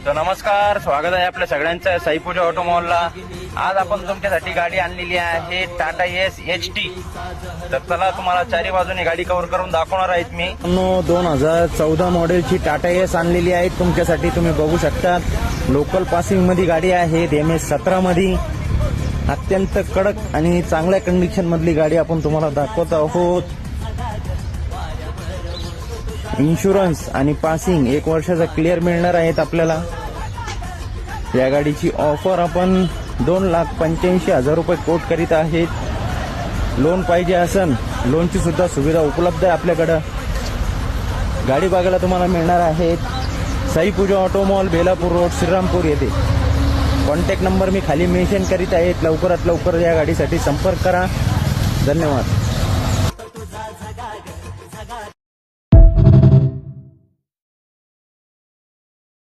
तर नमस्कार, स्वागत आहे आपल्या सगळ्यांचं साईपूजा ऑटोमॉलला। आज आपण तुमच्यासाठी गाडी आणलेली आहे टाटा एस HT। तर चला तुम्हाला चारी बाजूने गाडी कव्हर करून दाखवणार आहेत मी। 2014 मॉडेलची टाटा एस आणलेली आहे तुमच्यासाठी। तुम्ही बघू शकता लोकल पासिंग मध्ये गाडी आहे। MS17 मध्ये अत्यंत कडक आणि चांगल्या कंडिशन मधली गाडी आपण तुम्हाला दाखवत आहोत। इन्शुरन्स आणि पासिंग 1 वर्षाचा क्लिअर मिळणार आहेत आपल्याला। या गाडीची ऑफर आपण 2,85,000 रुपये कोट करीत आहेत। लोन पाहिजे असेल लोनची सुद्धा सुविधा उपलब्ध आहे आपल्याकडे। गाडी बघायला तुम्हाला मिळणार आहेत साईपूजा ऑटोमॉल, बेलापूर रोड, श्रीरामपूर येथे। कॉन्टॅक्ट नंबर मी खाली मेन्शन करीत आहे। लवकरात लवकर या गाडीसाठी संपर्क करा। धन्यवाद।